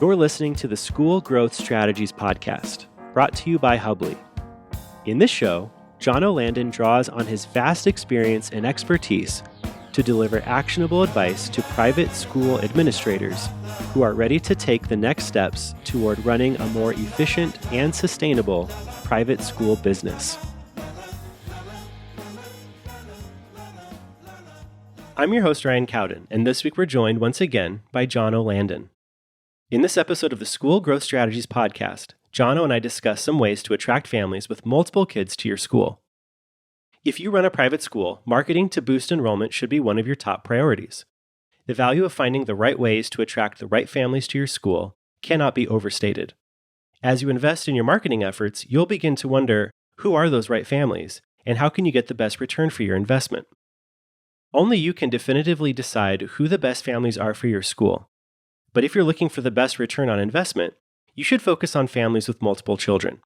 You're listening to the School Growth Strategies podcast, brought to you by Hubly. In this show, John O'Landon draws on his vast experience and expertise to deliver actionable advice to private school administrators who are ready to take the next steps toward running a more efficient and sustainable private school business. I'm your host, Ryan Cowden, and this week we're joined once again by John O'Landon. In this episode of the School Growth Strategies podcast, Jono and I discuss some ways to attract families with multiple kids to your school. If you run a private school, marketing to boost enrollment should be one of your top priorities. The value of finding the right ways to attract the right families to your school cannot be overstated. As you invest in your marketing efforts, you'll begin to wonder, who are those right families, and how can you get the best return for your investment? Only you can definitively decide who the best families are for your school. But if you're looking for the best return on investment, you should focus on families with multiple children.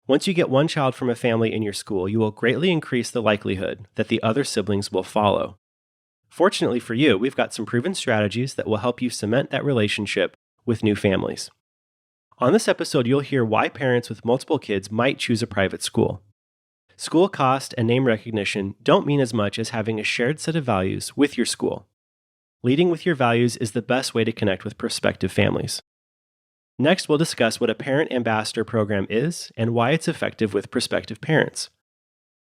Once you get one child from a family in your school, you will greatly increase the likelihood that the other siblings will follow. Fortunately for you, we've got some proven strategies that will help you cement that relationship with new families. On this episode, you'll hear why parents with multiple kids might choose a private school. School cost and name recognition don't mean as much as having a shared set of values with your school. Leading with your values is the best way to connect with prospective families. Next, we'll discuss what a parent ambassador program is and why it's effective with prospective parents.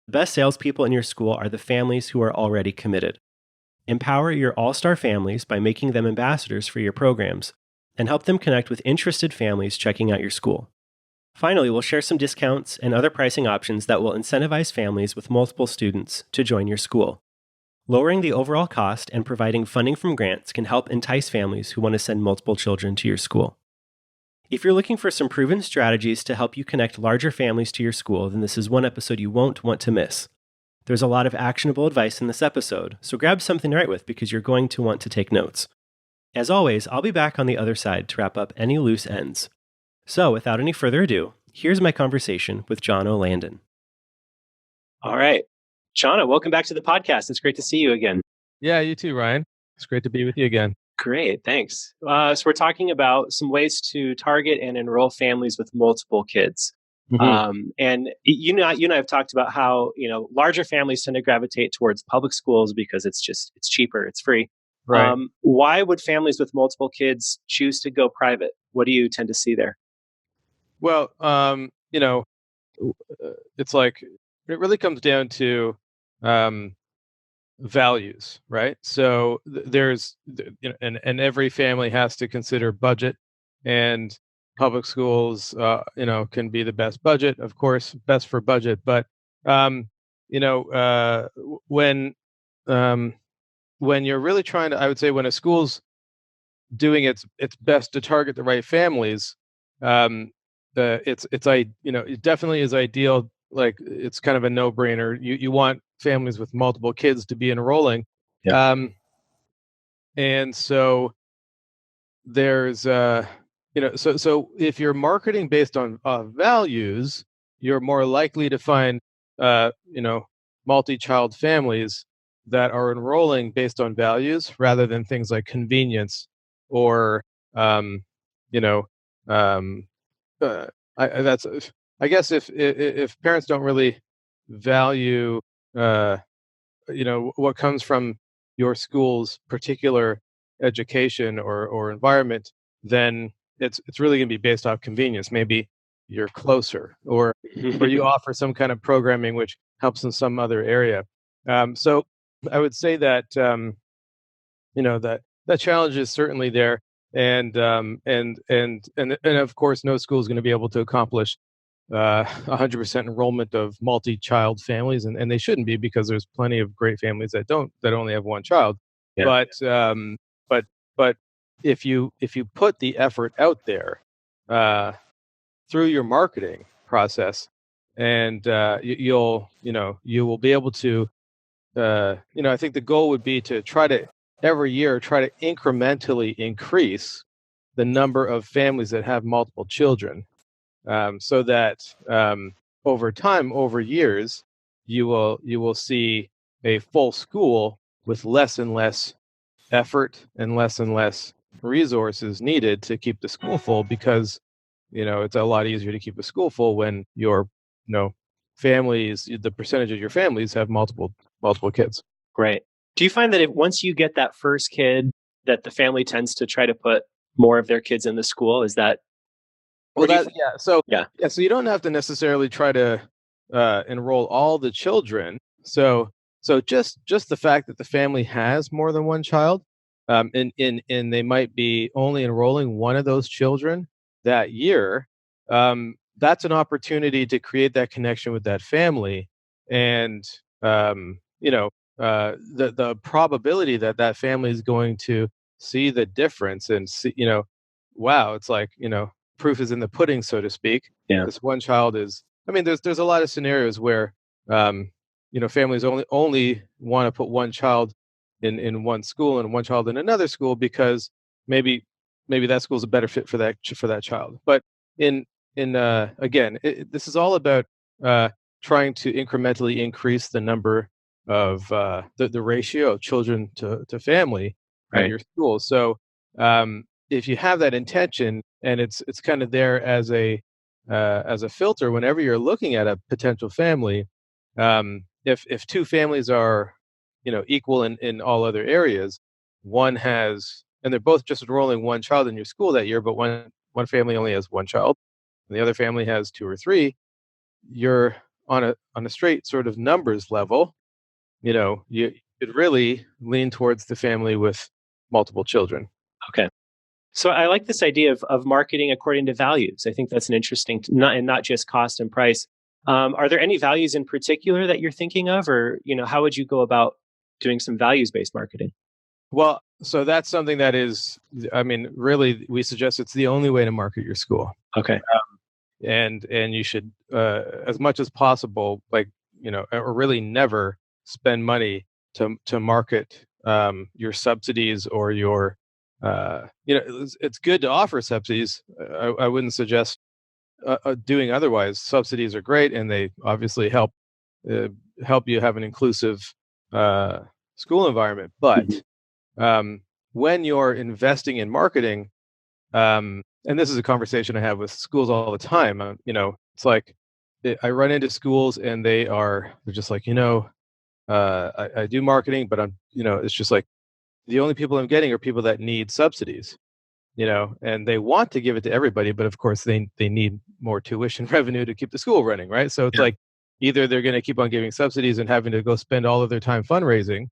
The best salespeople in your school are the families who are already committed. Empower your all-star families by making them ambassadors for your programs and help them connect with interested families checking out your school. Finally, we'll share some discounts and other pricing options that will incentivize families with multiple students to join your school. Lowering the overall cost and providing funding from grants can help entice families who want to send multiple children to your school. If you're looking for some proven strategies to help you connect larger families to your school, then this is one episode you won't want to miss. There's a lot of actionable advice in this episode, so grab something to write with because you're going to want to take notes. As always, I'll be back on the other side to wrap up any loose ends. So without any further ado, here's my conversation with John O'Landon. All right. Shauna, welcome back to the podcast. It's great to see you again. Yeah, you too, Ryan. It's great to be with you again. Great, thanks. So we're talking about some ways to target and enroll families with multiple kids. And you and I have talked about how larger families tend to gravitate towards public schools because it's cheaper, it's free. Right. Why would families with multiple kids choose to go private? What do you tend to see there? Well, it's like it really comes down to values, right? So there's, and every family has to consider budget, and public schools, can be the best budget, of course, best for budget. But when you're really trying to, I would say, when a school's doing its best to target the right families, it definitely is ideal. Like, it's kind of a no-brainer. You want families with multiple kids to be enrolling. Yeah. And so there's so if you're marketing based on values, you're more likely to find multi-child families that are enrolling based on values rather than things like convenience or I guess if parents don't really value what comes from your school's particular education or environment, then it's really going to be based off convenience. Maybe you're closer, or you offer some kind of programming which helps in some other area. So I would say that that challenge is certainly there. And of course, no school is going to be able to accomplish 100% enrollment of multi-child families, and they shouldn't be, because there's plenty of great families that only have one child. Yeah. But if you put the effort out there through your marketing process, and you will be able to I think the goal would be to try to every year try to incrementally increase the number of families that have multiple children, so that over time, over years, you will see a full school with less and less effort and less resources needed to keep the school full because it's a lot easier to keep a school full when your families, the percentage of your families have multiple kids. Right. Do you find that once you get that first kid, that the family tends to try to put more of their kids in the school? Is that, or Well, do you? Yeah. so you don't have to necessarily try to enroll all the children. So just the fact that the family has more than one child, and they might be only enrolling one of those children that year, that's an opportunity to create that connection with that family, and the probability that that family is going to see the difference and see, wow, it's like, proof is in the pudding, so to speak. Yeah. This one child is, I mean, there's a lot of scenarios where, families only want to put one child in one school and one child in another school because maybe that school is a better fit for that child. But in again, this is all about trying to incrementally increase the number of the ratio of children to family at Right. your school. So if you have that intention and it's kind of there as a filter whenever you're looking at a potential family, if two families are equal in all other areas, one has, and they're both just enrolling one child in your school that year, but one family only has one child and the other family has two or three, you're on a straight sort of numbers level. You could really lean towards the family with multiple children. Okay. So I like this idea of marketing according to values. I think that's an interesting, not just cost and price. Are there any values in particular that you're thinking of, or how would you go about doing some values based marketing? Well, so that's something that is, I mean, really, we suggest it's the only way to market your school. Okay. And you should, as much as possible, like, or really never spend money to market your subsidies or your, it's good to offer subsidies. I wouldn't suggest doing otherwise. Subsidies are great, and they obviously uh, help you have an inclusive uh, school environment. But Mhm. when you're investing in marketing, and this is a conversation I have with schools all the time. It's like I run into schools and they're just like, I do marketing, but it's just like the only people I'm getting are people that need subsidies, and they want to give it to everybody, but of course they need more tuition revenue to keep the school running, right? So it's Yeah. like either they're going to keep on giving subsidies and having to go spend all of their time fundraising,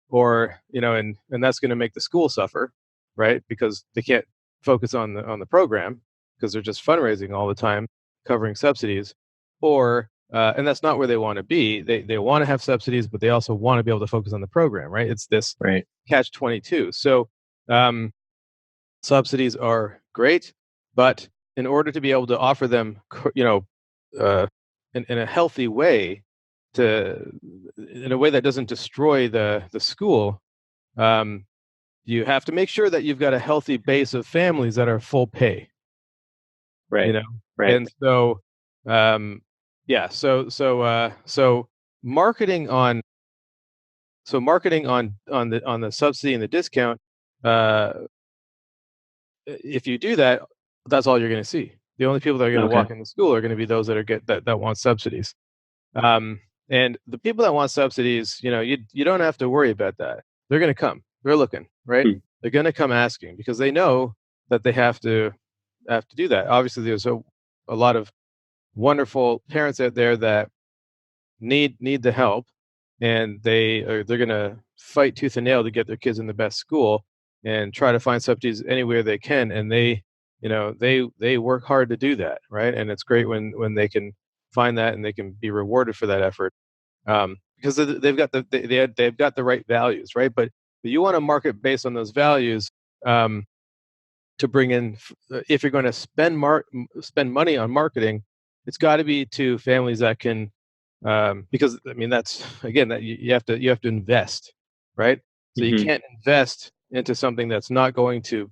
or and that's going to make the school suffer, right? Because they can't focus on the program because they're just fundraising all the time, covering subsidies, or and that's not where they want to be. They want to have subsidies, but they also want to be able to focus on the program, right? It's this Right. catch 22. So um, subsidies are great, but in order to be able to offer them, uh, in a healthy way, to in a way that doesn't destroy the school, um, you have to make sure that you've got a healthy base of families that are full pay. You Right. know, Right. and so yeah, so marketing on on the subsidy and the discount, uh, if you do that, that's all you're going to see. The only people that are going to Okay. walk in the school are going to be those that are that want subsidies. Um, and the people that want subsidies, you don't have to worry about that. They're going to come. They're looking, right? Hmm. They're going to come asking because they know that they have to do that. Obviously, there's a lot of wonderful parents out there that need the help, and they're going to fight tooth and nail to get their kids in the best school and try to find subsidies anywhere they can, and they work hard to do that, right? And it's great when they can find that and they can be rewarded for that effort, because they've got they've got the right values, right? But you want to market based on those values, to bring in, if you're going to spend money on marketing, it's got to be to families that can, because I mean that's again that you have to invest, right? So you Hmm. can't invest into something that's not going to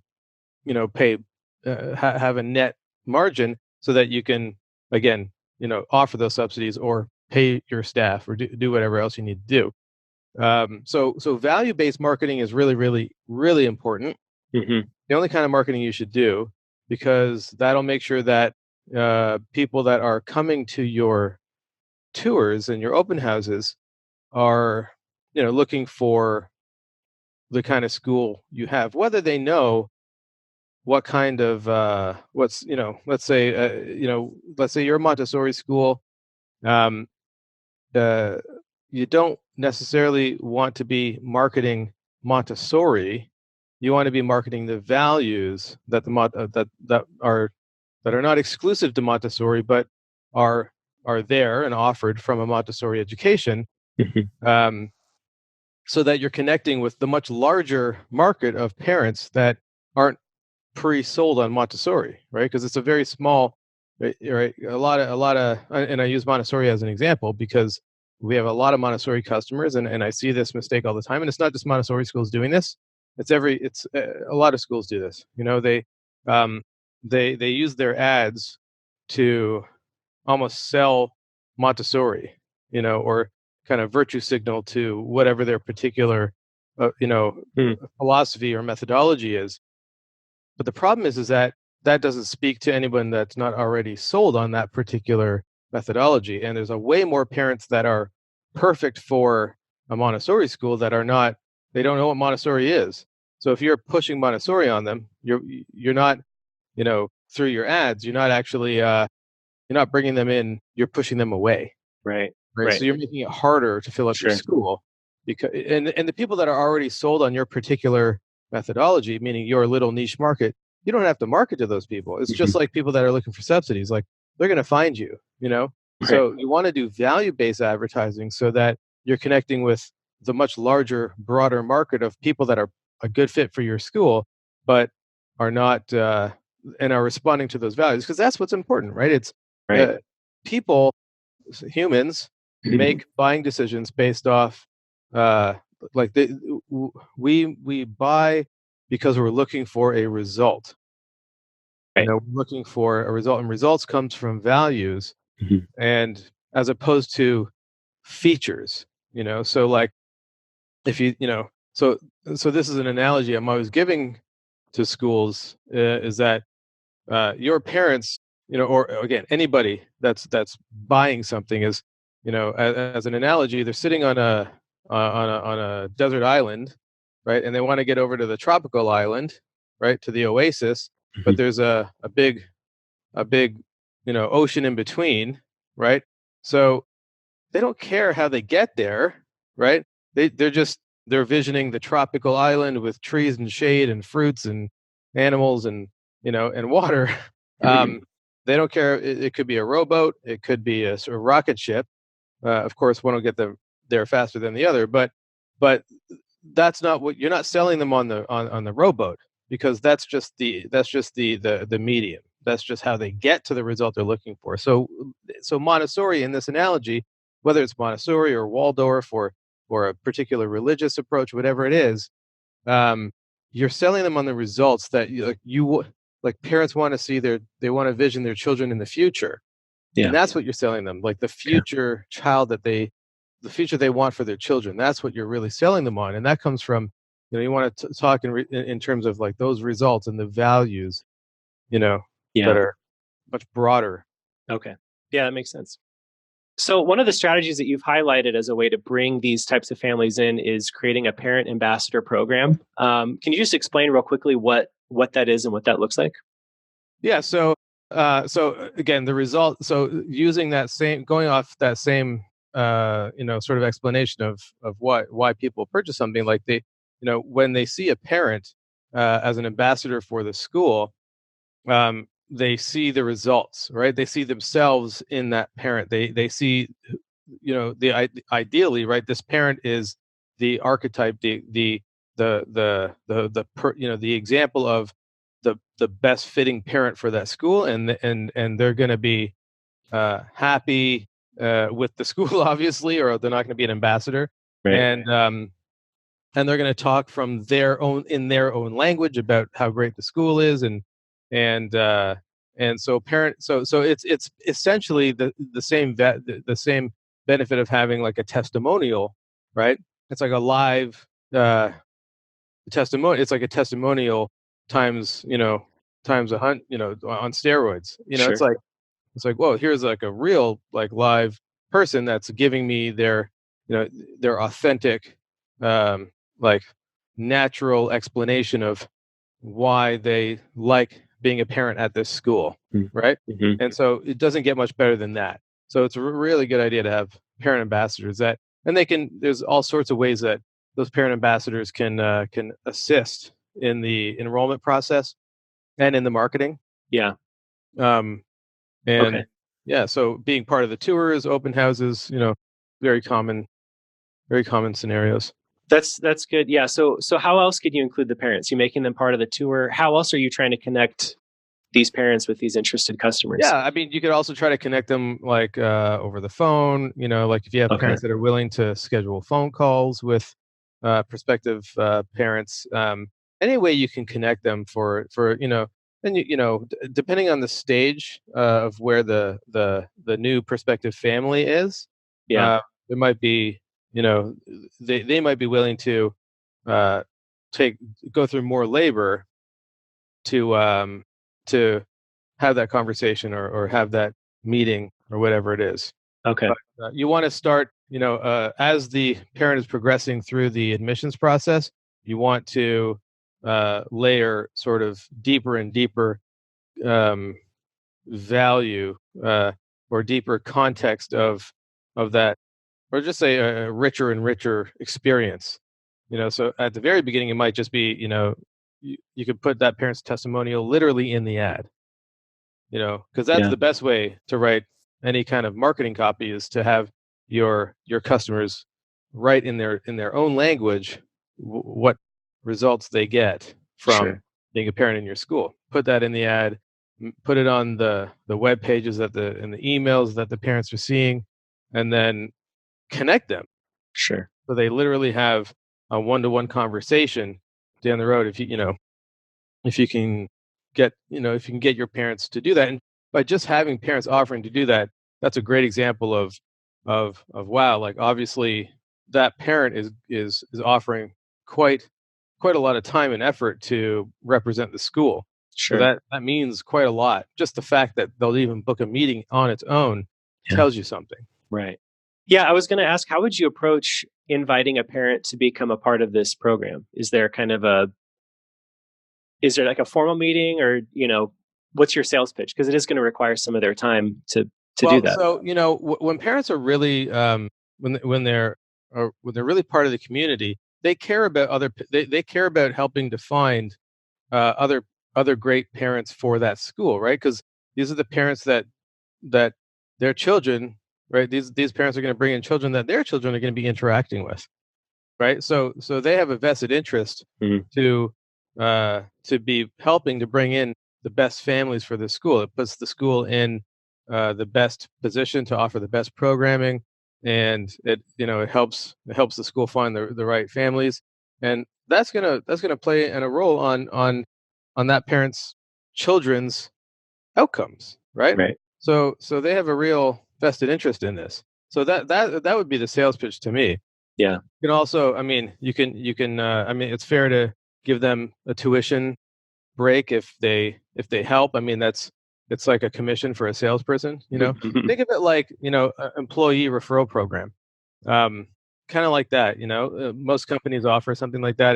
pay, have a net margin so that you can, again, offer those subsidies or pay your staff or do whatever else you need to do. So value based marketing is really really really important. The only kind of marketing you should do, because that'll make sure that people that are coming to your tours and your open houses are, looking for the kind of school you have, whether they know what kind of what's let's say you're a Montessori school. um, uh, you don't necessarily want to be marketing Montessori. You want to be marketing the values that that are not exclusive to Montessori, but are are there and offered from a Montessori education, um, so that you're connecting with the much larger market of parents that aren't pre-sold on Montessori, right? Because it's a very small, right? And I use Montessori as an example because we have a lot of Montessori customers, and I see this mistake all the time. And it's not just Montessori schools doing this; it's a lot of schools do this. Um, they use their ads to almost sell Montessori, or kind of virtue signal to whatever their particular, philosophy or methodology is. But the problem is that that doesn't speak to anyone that's not already sold on that particular methodology. And there's a way more parents that are perfect for a Montessori school that are not. They don't know what Montessori is. So if you're pushing Montessori on them, you're not, through your ads, you're not actually you're not bringing them in. You're pushing them away. Right. Right. Right. So you're making it harder to fill up your Sure. school, because and the people that are already sold on your particular methodology, meaning your little niche market, you don't have to market to those people. It's just like people that are looking for subsidies, like they're going to find you. Right. So you want to do value-based advertising so that you're connecting with the much larger, broader market of people that are a good fit for your school, but are not and are responding to those values, because that's what's important, right? It's Right. uh, people, humans make buying decisions based off uh like they, we buy because we're looking for a result. Right. We're looking for a result, and results comes from values, and as opposed to features. So like, if so this is an analogy I'm always giving to schools, is that your parents, or again, anybody that's buying something is, as an analogy, they're sitting on a desert island, right? And they want to get over to the tropical island, right, to the oasis, but there's a big ocean in between, right? So they don't care how they get there, right? They're visioning the tropical island with trees and shade and fruits and animals and and water. Um, they don't care. It could be a rowboat. It could be a sort of rocket ship. Of course, one will get them there faster than the other, but that's not what you're not selling them on the rowboat, because that's just the medium. That's just how they get to the result they're looking for. So Montessori in this analogy, whether it's Montessori or Waldorf or a particular religious approach, whatever it is, um, you're selling them on the results that like parents want to see they want to vision their children in the future, and Yeah. that's what you're selling them, like the Yeah. future child the future they want for their children. That's what you're really selling them on, and that comes from, you want to talk in terms of like those results and the values, you know that Yeah. are much broader. Okay. Yeah, that makes sense. So, one of the strategies that you've highlighted as a way to bring these types of families in is creating a parent ambassador program. Can you just explain real quickly what that is and what that looks like? Yeah. So again, the result. So using that same, going off that same, sort of explanation of why people purchase something, like when they see a parent as an ambassador for the school, they see the results, right? They see themselves in that parent. They see, ideally, right? This parent is the archetype, the example of the best fitting parent for that school, and they're going to be happy with the school, obviously, or they're not going to be an ambassador. Right. And they're going to talk from their own language about how great the school is, and uh so it's essentially the same the same benefit of having like a testimonial, right? It's like a live testimony. It's like a testimonial times times 100, on steroids. Sure. It's like, whoa, here's like a real like live person that's giving me you know their authentic, um like natural explanation of why they like being a parent at this school, right? Mm-hmm. And so it doesn't get much better than that. So it's a really good idea to have parent ambassadors that, and they can. There's all sorts of ways that those parent ambassadors can assist in the enrollment process and in the marketing. Yeah. Um, and Okay. yeah, so being part of the tours, open houses, very common, very common scenarios. That's good. Yeah. So how else could you include the parents? You making them part of the tour? How else are you trying to connect these parents with these interested customers? Yeah, I mean, you could also try to connect them like over the phone. Like if you have Okay. parents that are willing to schedule phone calls with prospective parents, any way you can connect them for and depending on the stage of where the new prospective family is, Yeah. uh, there might be they might be willing to uh, take go through more labor to have that conversation or have that meeting or whatever it is. Okay. But you want to start, as the parent is progressing through the admissions process, you want to layer sort of deeper and deeper um, value or deeper context of that, or just say a richer and richer experience. So at the very beginning, it might just be, you could put that parent's testimonial literally in the ad, because that's Yeah. the best way to write any kind of marketing copy is to have your customers write in their own language what results they get from Sure. being a parent in your school. Put that in the ad, put it on the web pages that the and the emails that the parents are seeing, and then connect them Sure. so they literally have a one-to-one conversation down the road. If you can if you can get your parents to do that, and by just having parents offering to do that, that's a great example of wow, like obviously that parent is offering quite quite a lot of time and effort to represent the school. So Sure. that means quite a lot. Just the fact that they'll even book a meeting on its own Yeah. tells you something. Right. Yeah. I was going to ask, how would you approach inviting a parent to become a part of this program? Is there like a formal meeting, or, what's your sales pitch? Because it is going to require some of their time to do Well, that. so when parents are really when they're really part of the community, they care about they care about helping to find other great parents for that school, right? Because these are the parents that their children, right? These parents are going to bring in children that their children are going to be interacting with, right? So they have a vested interest Mhm. to be helping to bring in the best families for the school. It puts the school in the best position to offer the best programming, and it helps the school find the right families, and that's gonna play a role on that parent's children's outcomes, right? Right. So they have a real vested interest in this. So that would be the sales pitch to me. Yeah. You can also, I mean, I mean, it's fair to give them a tuition break if they help. I mean, it's like a commission for a salesperson. Think of it like an employee referral program, um, kind of like that. Most companies offer something like that.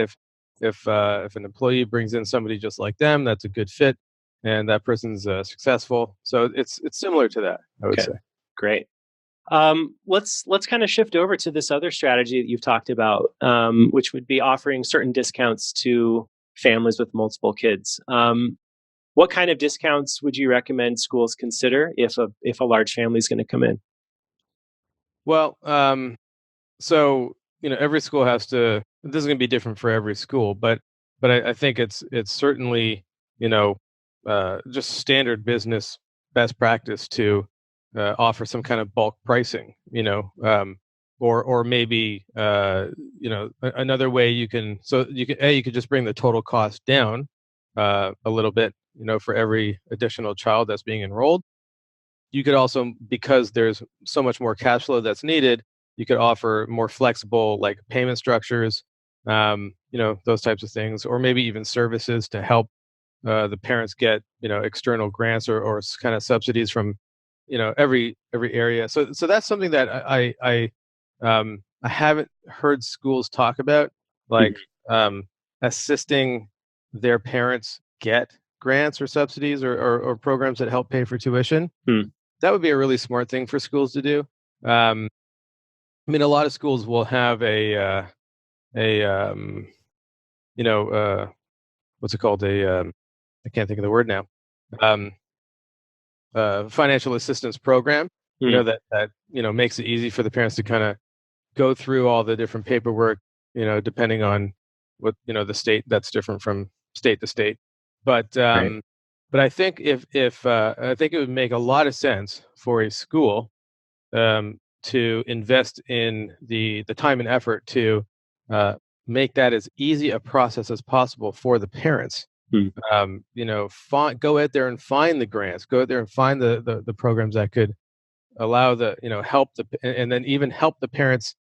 If an employee brings in somebody just like them, that's a good fit, and that person's successful. So it's similar to that, I would Okay. say. Great. Let's kind of shift over to this other strategy that you've talked about, which would be offering certain discounts to families with multiple kids. What kind of discounts would you recommend schools consider if a large family is going to come in? Well, so every school has to. This is going to be different for every school, but I think it's certainly you know just standard business best practice to offer some kind of bulk pricing. Or maybe another way you can, so you could just bring the total cost down a little bit, for every additional child that's being enrolled. You could also, because there's so much more cash flow that's needed, you could offer more flexible like payment structures, those types of things, or maybe even services to help the parents get external grants or kind of subsidies from every area. So that's something that I haven't heard schools talk about, like Mhm. assisting their parents get grants or subsidies or programs that help pay for tuition. Hmm. That would be a really smart thing for schools to do. I mean, a lot of schools will have a what's it called? I can't think of the word now. Um, Financial assistance program. Hmm. That makes it easy for the parents to kind of go through all the different paperwork. Depending on what the state, that's different from state to state. But Right. but I think if I think it would make a lot of sense for a school to invest in the time and effort to uh, make that as easy a process as possible for the parents. Hmm. Go out there and find the grants. Go out there and find the programs that could allow help and then even help the parents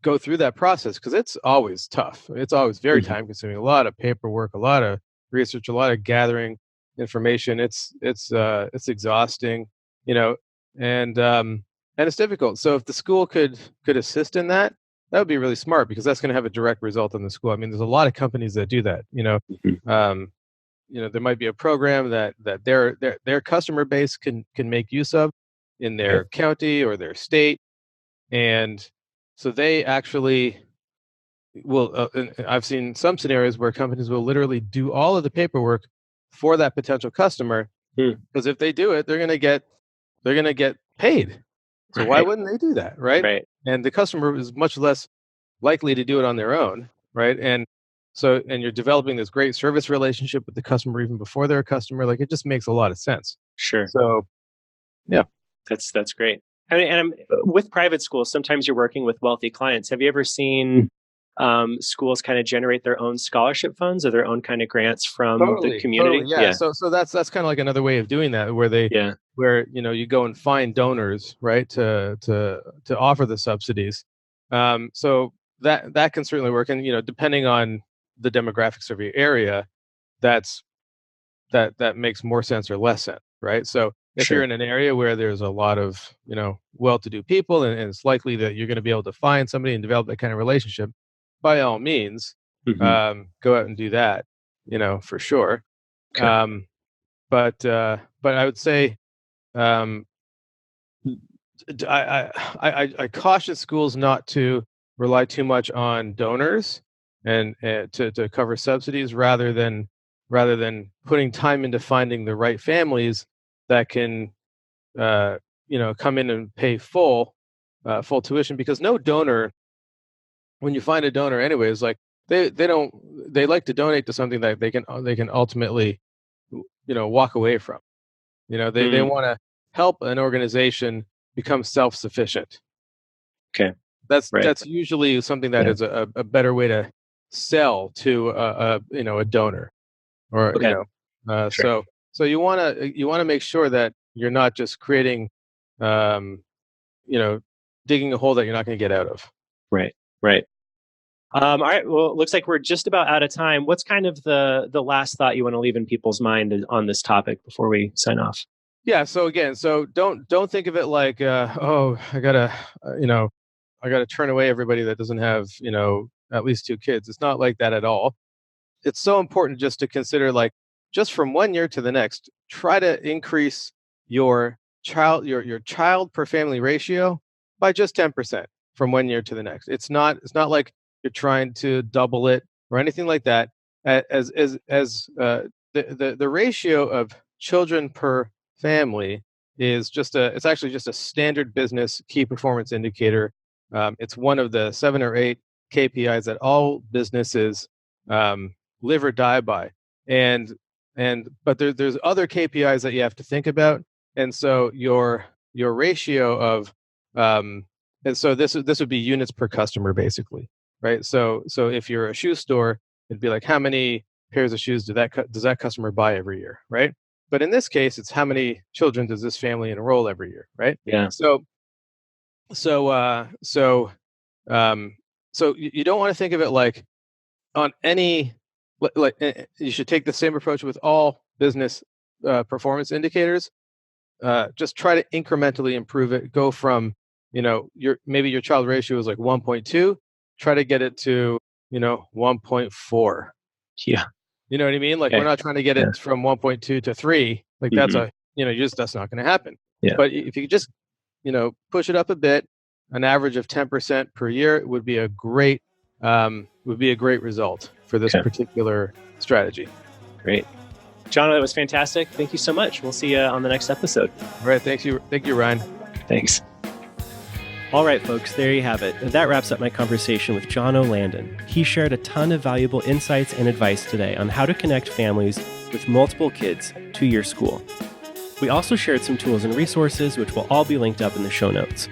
go through that process, because it's always tough. It's always very Mhm. time consuming. A lot of paperwork, a lot of research, a lot of gathering information. It's exhausting, you know, and it's difficult. So if the school could assist in that, that would be really smart, because that's going to have a direct result on the school. I mean, there's a lot of companies that do that. Mhm. Um, there might be a program that their customer base can make use of in Right. their county or their state, and so they actually will. And I've seen some scenarios where companies will literally do all of the paperwork for that potential customer, Hmm. because if they do it, they're gonna get paid. So why Right. wouldn't they do that, right? Right. And the customer is much less likely to do it on their own, right? And you're developing this great service relationship with the customer even before they're a customer. Like, it just makes a lot of sense. Sure. So yeah. That's great. I mean, and with private schools, sometimes you're working with wealthy clients. Have you ever seen schools kind of generate their own scholarship funds or their own kind of grants from the Totally, totally, community? yeah. Yeah. So that's kind of like another way of doing that, Yeah. where you go and find donors, right, to offer the subsidies. So that can certainly work, and depending on the demographics of your area, that's that makes more sense or less sense, right? So if you're Sure. in an area where there's a lot of well-to-do people, and it's likely that you're going to be able to find somebody and develop that kind of relationship, by all means, Hmm. go out and do that, for sure. Okay. Um, but I would say, um, I caution schools not to rely too much on donors and to cover subsidies, rather than putting time into finding the right families that can come in and pay full tuition, because no donor, when you find a donor anyways, like they don't they like to donate to something that they can ultimately walk away from. They Mm. want to help an organization become self-sufficient. Okay. That's Right. that's usually something that Yeah. is a better way to sell to a donor, or Okay. Sure. so you want to make sure that you're not just creating, um, you know, digging a hole that you're not going to get out of. Right. Right. All right. Well, it looks like we're just about out of time. What's kind of the last thought you want to leave in people's mind on this topic before we sign off? Yeah. So again, don't think of it like, oh, I gotta turn away everybody that doesn't have at least two kids. It's not like that at all. It's so important just to consider, like, just from one year to the next, try to increase your child per family ratio by just 10% from one year to the next. It's not like you're trying to double it or anything like that. As the ratio of children per family is it's actually just a standard business key performance indicator. It's one of the 7 or 8 KPIs that all businesses live or die by. And and but there's other KPIs that you have to think about. And so your ratio of and so this would be units per customer, basically, right? So if you're a shoe store, it'd be like, how many pairs of shoes does that customer buy every year, right? But in this case, it's how many children does this family enroll every year, right? Yeah. So so so um so you don't want to think of it like on any you should take the same approach with all business performance indicators. Just try to incrementally improve it. Go from, maybe your child ratio is like 1.2. Try to get it to, 1.4. Yeah. You know what I mean? Like, we're not trying to get it from 1.2 to 3. Like, that's that's not going to happen. Yeah. But if you could just, push it up a bit, an average of 10% per year, it would be a great result for this particular strategy. Great. John, that was fantastic. Thank you so much. We'll see you on the next episode. All right. Thank you, Ryan. Thanks. All right, folks, there you have it. That wraps up my conversation with John O'Landon. He shared a ton of valuable insights and advice today on how to connect families with multiple kids to your school. We also shared some tools and resources, which will all be linked up in the show notes.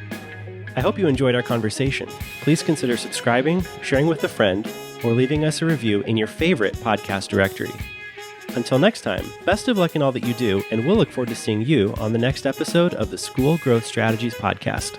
I hope you enjoyed our conversation. Please consider subscribing, sharing with a friend, or leaving us a review in your favorite podcast directory. Until next time, best of luck in all that you do, and we'll look forward to seeing you on the next episode of the School Growth Strategies Podcast.